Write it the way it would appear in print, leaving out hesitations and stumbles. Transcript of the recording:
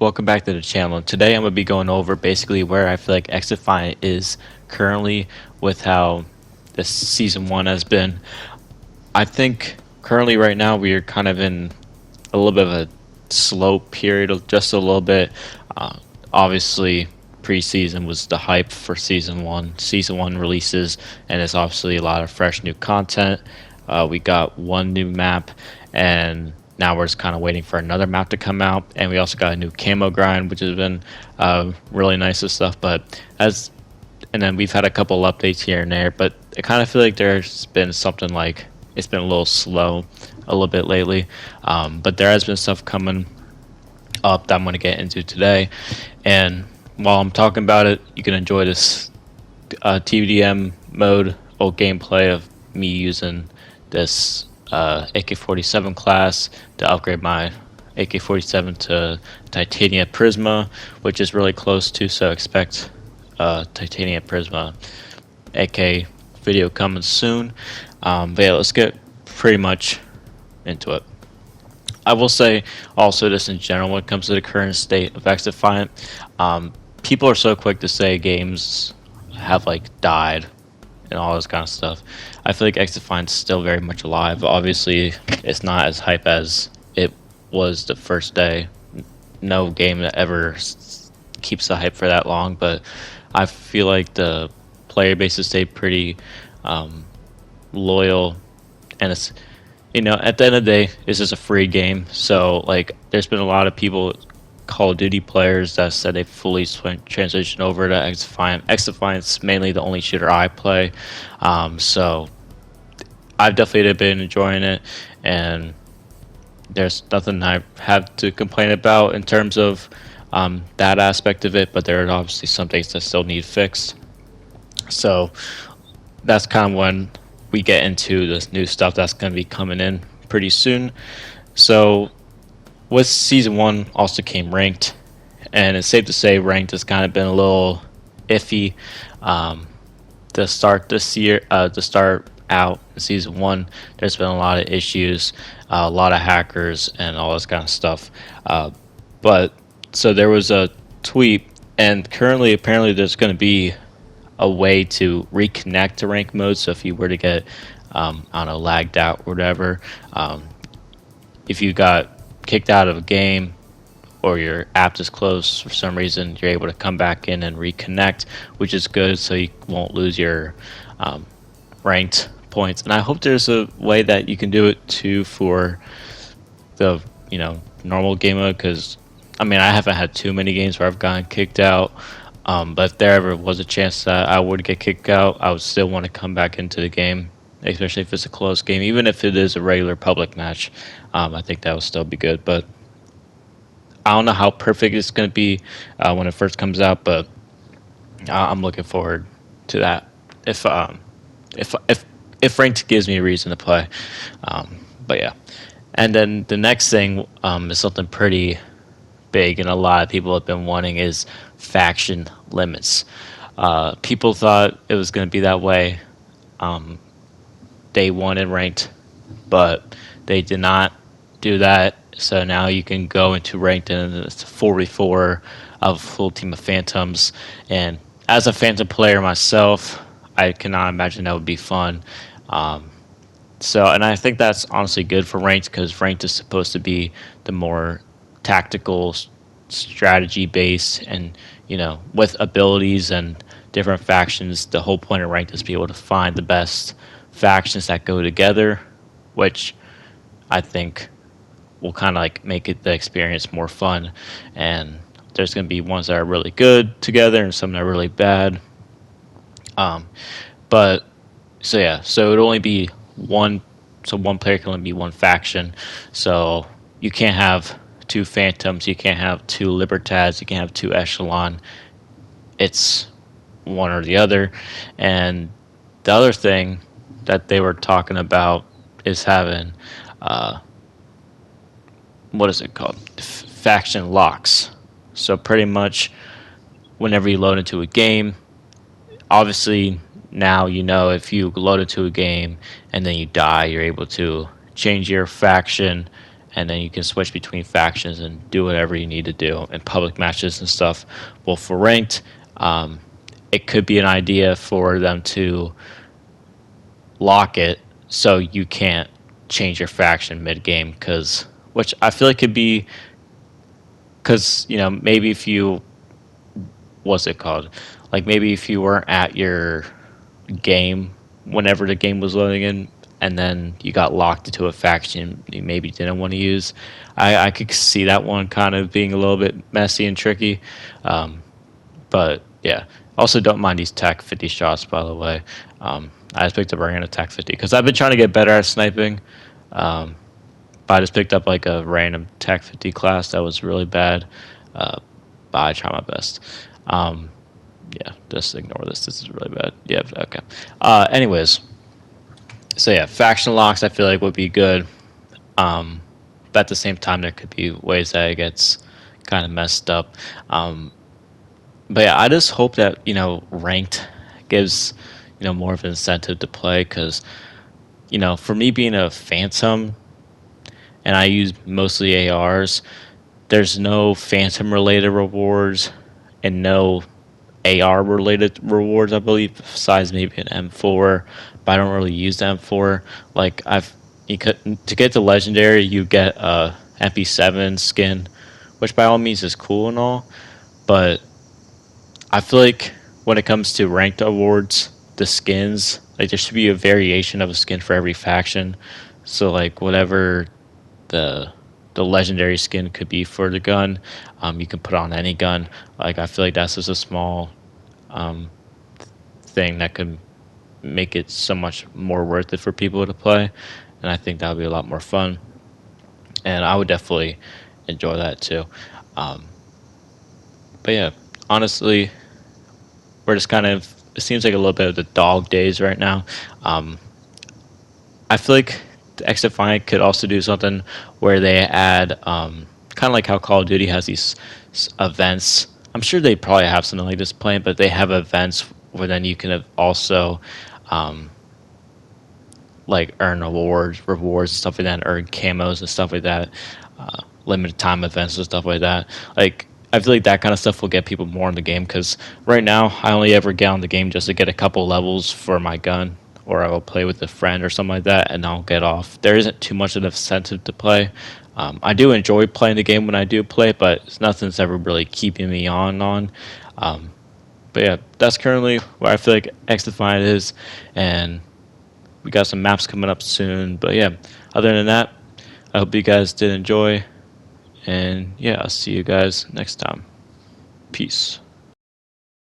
welcome back to the channel. Today I'm going to be going over basically where I feel like XDefiant is currently with how this season 1 has been. I think currently right now we are kind of in a little bit of a slow period, just a little bit. Uh, Obviously, preseason was the hype for season 1. Season 1 releases, and it's obviously a lot of fresh new content. We got one new map, and now we're just kind of waiting for another map to come out. And we also got a new camo grind, which has been really nice and stuff. And then we've had a couple updates here and there, but I kind of feel like there's been something like it's been a little slow a little bit lately. But there has been stuff coming up that I'm going to get into today. And while I'm talking about it, you can enjoy this TVDM mode or gameplay of me using this AK-47 class to upgrade my AK-47 to Titania Prisma, which is really close to, so expect Titania Prisma AK video coming soon. But yeah, let's get pretty much into it. I will say also this in general when it comes to the current state of XDefiant. People are so quick to say games have like died and all this kind of stuff. I feel like XDefiant's still very much alive. Obviously, it's not as hype as it was the first day. No game that ever keeps the hype for that long, but I feel like the player base has stayed pretty loyal, and it's, you know, at the end of the day, this is a free game. So like, there's been a lot of people, Call of Duty players, that said they fully transitioned over to XDefiant. XDefiant's mainly the only shooter I play, so I've definitely been enjoying it, and there's nothing I have to complain about in terms of that aspect of it. But there are obviously some things that still need fixed. So that's kind of when we get into this new stuff that's going to be coming in pretty soon. So with season 1 also came ranked, and it's safe to say ranked has kind of been a little iffy to start this year. To start out in season 1, there's been a lot of issues, a lot of hackers, and all this kind of stuff. But so there was a tweet, and currently apparently there's going to be a way to reconnect to rank mode. So if you were to get I don't know, lagged out or whatever, if you got kicked out of a game or your app is closed for some reason, you're able to come back in and reconnect, which is good, so you won't lose your ranked points. And I hope there's a way that you can do it too for the, you know, normal game mode, because I mean, I haven't had too many games where I've gotten kicked out, but if there ever was a chance that I would get kicked out, I would still want to come back into the game, especially if it's a close game. Even if it is a regular public match, I think that will still be good. But I don't know how perfect it's going to be when it first comes out, but I'm looking forward to that. If ranked gives me a reason to play, but yeah. And then the next thing is something pretty big, and a lot of people have been wanting, is faction limits. People thought it was going to be that way day 1 in ranked, but they did not do that. So now you can go into ranked and it's 4v4 of a full team of phantoms. And as a phantom player myself, I cannot imagine that would be fun. And I think that's honestly good for ranked, because ranked is supposed to be the more tactical, strategy based, and, you know, with abilities and different factions. The whole point of ranked is to be able to find the best factions that go together, which I think will kind of like make it the experience more fun. And there's going to be ones that are really good together and some that are really bad. But so yeah, so it would only be one. So one player can only be one faction. So you can't have 2 phantoms, you can't have 2 libertads, you can't have 2 echelon. It's one or the other. And the other thing that they were talking about is having what is it called? Faction locks. So pretty much whenever you load into a game, obviously now, you know, if you load into a game and then you die, you're able to change your faction and then you can switch between factions and do whatever you need to do in public matches and stuff. Well, for ranked, it could be an idea for them to lock it so you can't change your faction mid game, because which I feel like could be, because maybe if you, what's it called, like maybe if you weren't at your game whenever the game was loading in, and then you got locked into a faction you maybe didn't want to use. I could see that one kind of being a little bit messy and tricky. But yeah, also don't mind these TAC 50 shots, by the way. I just picked up a random TAC 50 because I've been trying to get better at sniping. But I just picked up like a random TAC 50 class that was really bad. But I try my best. Yeah, just ignore this. This is really bad. Yeah, okay. Anyways, so yeah, faction locks I feel like would be good. But at the same time, there could be ways that it gets kind of messed up. But yeah, I just hope that ranked gives more of an incentive to play, because for me being a phantom and I use mostly ARs, there's no phantom related rewards and no AR related rewards, I believe, besides maybe an M4, but I don't really use the M4. Like to get the legendary, you get a MP7 skin, which by all means is cool and all, but I feel like when it comes to ranked awards, the skins, like there should be a variation of a skin for every faction. So like whatever the legendary skin could be for the gun, you can put on any gun. Like I feel like that's just a small thing that could make it so much more worth it for people to play, and I think that would be a lot more fun. And I would definitely enjoy that too. But yeah, honestly, we're just kind of, it seems like a little bit of the dog days right now. I feel like the XDefiant could also do something where they add, kind of like how Call of Duty has these events. I'm sure they probably have something like this planned, but they have events where then you can also like earn rewards and stuff like that, and earn camos and stuff like that, limited time events and stuff like that. Like I feel like that kind of stuff will get people more in the game, because right now I only ever get on the game just to get a couple levels for my gun, or I will play with a friend or something like that, and I'll get off. There isn't too much of an incentive to play. I do enjoy playing the game when I do play, but nothing's ever really keeping me on. But yeah, that's currently where I feel like XDefiant is, and we got some maps coming up soon. But yeah, other than that, I hope you guys did enjoy, and yeah, I'll see you guys next time. Peace.